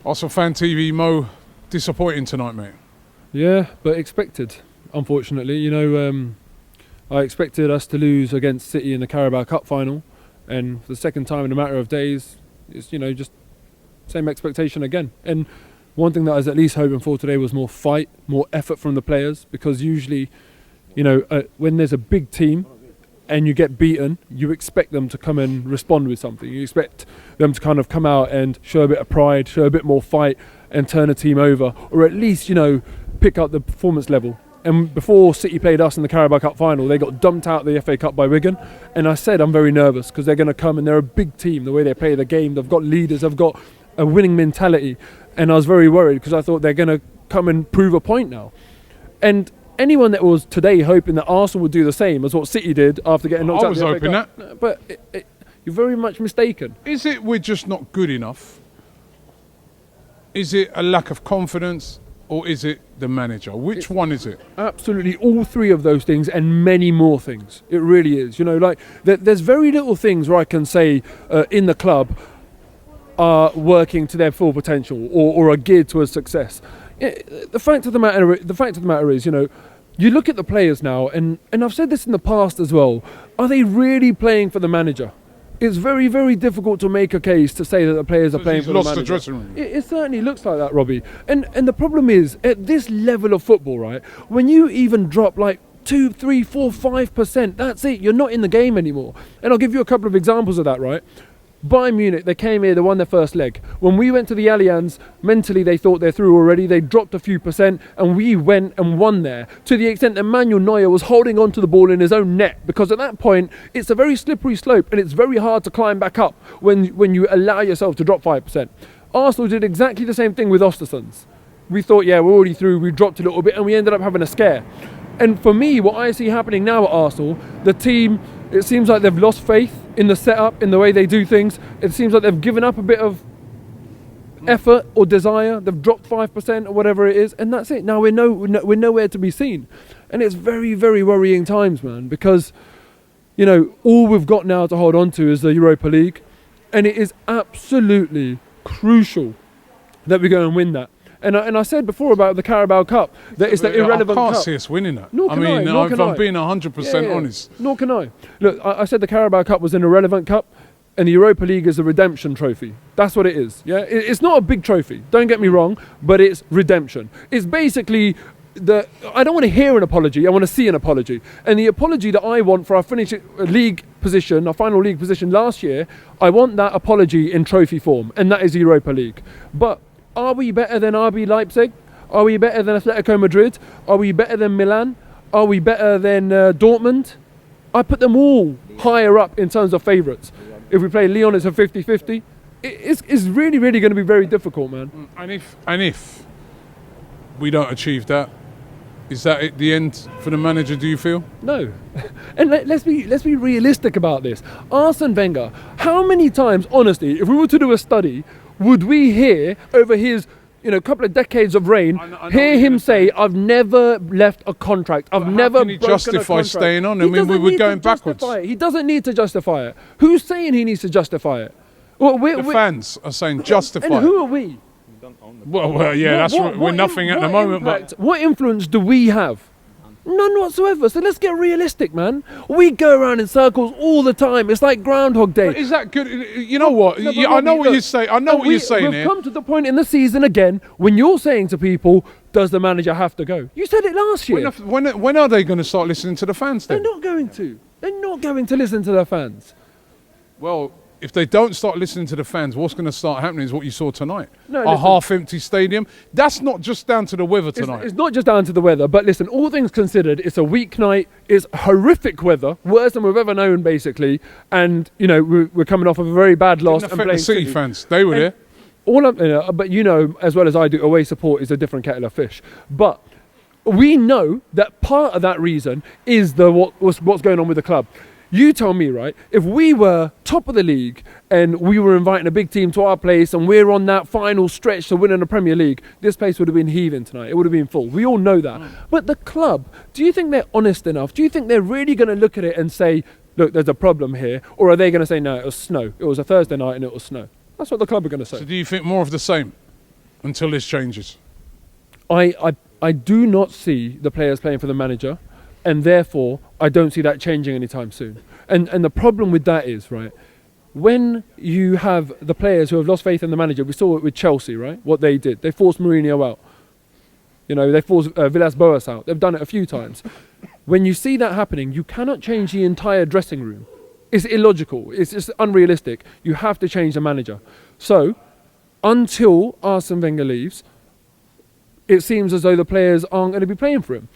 ArsenalFanTV, Mo, disappointing tonight, mate. Yeah, but expected, unfortunately. You know, I expected us to lose against City in the Carabao Cup final, and for the second time in a matter of days, it's, you know, just same expectation again. And one thing that I was at least hoping for today was more fight, more effort from the players, because usually, you know, when there's a big team and you get beaten, you expect them to come and respond with something. You expect them to kind of come out and show a bit of pride, show a bit more fight, and turn a team over, or at least, you know, pick up the performance level. And before City played us in the Carabao Cup final, they got dumped out of the FA Cup by Wigan. And I said I'm very nervous because they're going to come and they're a big team, the way they play the game. They've got leaders, they've got a winning mentality. And I was very worried because I thought they're going to come and prove a point now. And anyone that was today hoping that Arsenal would do the same as what City did after getting knocked out of the FA Cup. I was hoping that. But you're very much mistaken. Is it we're just not good enough? Is it a lack of confidence? Or is it the manager? Which one is it? Absolutely all three of those things and many more things. It really is. You know, like there's very little things where I can say in the club are working to their full potential or are geared towards success. The fact of the matter is, you know, you look at the players now, and I've said this in the past as well. Are they really playing for the manager? It's very, very difficult to make a case to say that the players are playing for the manager. The dressing room. It certainly looks like that, Robbie. And the problem is, at this level of football, right, when you even drop like 2, 3, 4, 5%, that's it. You're not in the game anymore. And I'll give you a couple of examples of that, right? Bayern Munich, they came here, they won their first leg. When we went to the Allianz, mentally they thought they're through already. They dropped a few percent and we went and won there, to the extent that Manuel Neuer was holding on to the ball in his own net, because at that point it's a very slippery slope and it's very hard to climb back up when you allow yourself to drop 5%. Arsenal did exactly the same thing with Ostersunds. We thought, yeah, we're already through, we dropped a little bit and we ended up having a scare. And for me, what I see happening now at Arsenal, the team, it seems like they've lost faith in the setup, in the way they do things. It seems like they've given up a bit of effort or desire. They've dropped 5% or whatever it is, and that's it. Now we're nowhere to be seen. And it's very, very worrying times, man, because, you know, all we've got now to hold on to is the Europa League, and it is absolutely crucial that we go and win that. And I said before about the Carabao Cup that it's the irrelevant cup. I can't see us winning that. Nor can I. If I'm being 100% honest. Nor can I. Look, I said the Carabao Cup was an irrelevant cup, and the Europa League is a redemption trophy. That's what it is. Yeah, it's not a big trophy. Don't get me wrong, but it's redemption. It's basically I don't want to hear an apology. I want to see an apology. And the apology that I want for our final league position last year, I want that apology in trophy form, and that is the Europa League. But are we better than RB Leipzig? Are we better than Atletico Madrid? Are we better than Milan? Are we better than Dortmund? I put them all higher up in terms of favourites. If we play Lyon, it's a 50-50. It's really, really going to be very difficult, man. And if we don't achieve that, is that at the end for the manager, do you feel? No. And let's be realistic about this. Arsene Wenger, how many times, honestly, if we were to do a study, would we hear over his, you know, couple of decades of reign, hear him say, "I've never left a contract. I've never broken a contract." Can he justify staying on? I mean, we were going backwards. He doesn't need to justify it. Who's saying he needs to justify it? Well, the fans are saying justify it. And who are we? Well, yeah, we're nothing at the moment. But what influence do we have? None whatsoever. So let's get realistic, man. We go around in circles all the time. It's like Groundhog Day. But is that good? You know what? No, I know what you say. I know what you're saying here. We've come to the point in the season again when you're saying to people, does the manager have to go? You said it last year. When are they going to start listening to the fans then? They're not going to. They're not going to listen to their fans. Well, if they don't start listening to the fans, what's going to start happening is what you saw tonight. No, a half-empty stadium. That's not just down to the weather tonight. It's not just down to the weather, but listen, all things considered, it's a weeknight, it's horrific weather, worse than we've ever known, basically. And, you know, we're coming off of a very bad loss. Didn't affect the City fans. They were there. But you know, as well as I do, away support is a different kettle of fish. But we know that part of that reason is what's going on with the club. You tell me, right, if we were top of the league and we were inviting a big team to our place and we're on that final stretch to winning the Premier League, this place would have been heaving tonight. It would have been full. We all know that. But the club, do you think they're honest enough? Do you think they're really going to look at it and say, look, there's a problem here? Or are they going to say, no, it was snow. It was a Thursday night and it was snow? That's what the club are going to say. So do you think more of the same? until this changes? I do not see the players playing for the manager, and therefore I don't see that changing anytime soon. And the problem with that is, right, when you have the players who have lost faith in the manager, we saw it with Chelsea, right, what they did. They forced Mourinho out. You know, they forced Villas-Boas out. They've done it a few times. When you see that happening, you cannot change the entire dressing room. It's illogical. It's just unrealistic. You have to change the manager. So, until Arsene Wenger leaves, it seems as though the players aren't going to be playing for him.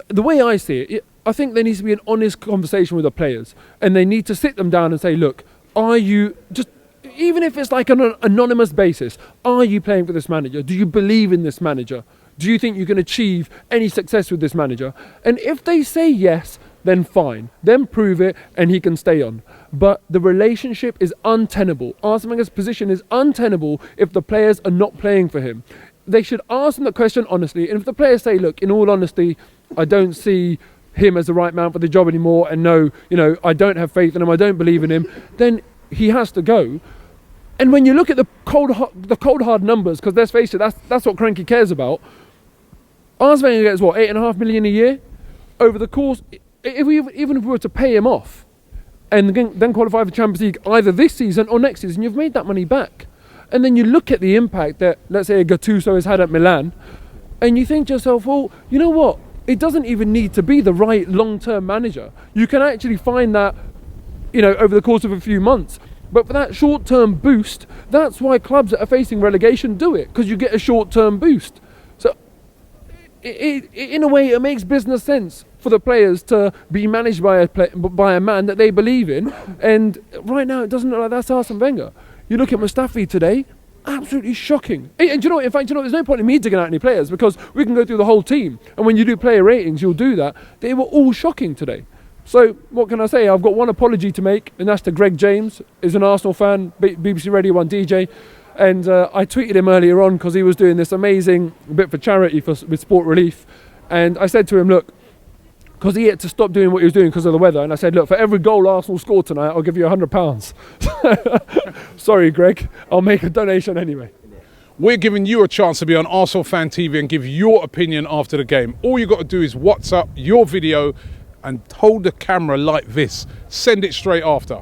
The way I see it, I think there needs to be an honest conversation with the players, and they need to sit them down and say, look, are you, just even if it's like on an anonymous basis, are you playing for this manager? Do you believe in this manager? Do you think you can achieve any success with this manager? And if they say yes, then fine. Then prove it and he can stay on. But the relationship is untenable. Arsene Wenger's position is untenable if the players are not playing for him. They should ask them the question honestly. And if the players say, look, in all honesty, I don't see him as the right man for the job anymore, and no, you know, I don't have faith in him, I don't believe in him, then he has to go. And when you look at the cold hard numbers, because let's face it, that's what Cranky cares about. Arsene Wenger gets what, 8.5 million a year over the course. Even if we were to pay him off and then qualify for Champions League either this season or next season, you've made that money back. And then you look at the impact that, let's say, Gattuso has had at Milan, and you think to yourself, well, you know what? It doesn't even need to be the right long-term manager. You can actually find that, you know, over the course of a few months. But for that short-term boost, that's why clubs that are facing relegation do it, because you get a short-term boost. So, in a way, it makes business sense for the players to be managed by a man that they believe in. And right now, it doesn't look like that's Arsene Wenger. You look at Mustafi today, absolutely shocking. And you know, in fact, you know, there's no point in me digging out any players because we can go through the whole team. And when you do player ratings, you'll do that. They were all shocking today. So what can I say? I've got one apology to make, and that's to Greg James, who's an Arsenal fan, BBC Radio 1 DJ. And I tweeted him earlier on because he was doing this amazing bit for charity with Sport Relief. And I said to him, look, because he had to stop doing what he was doing because of the weather. And I said, look, for every goal Arsenal scored tonight, I'll give you £100. Sorry, Greg. I'll make a donation anyway. We're giving you a chance to be on ArsenalFanTV and give your opinion after the game. All you got to do is WhatsApp your video and hold the camera like this. Send it straight after.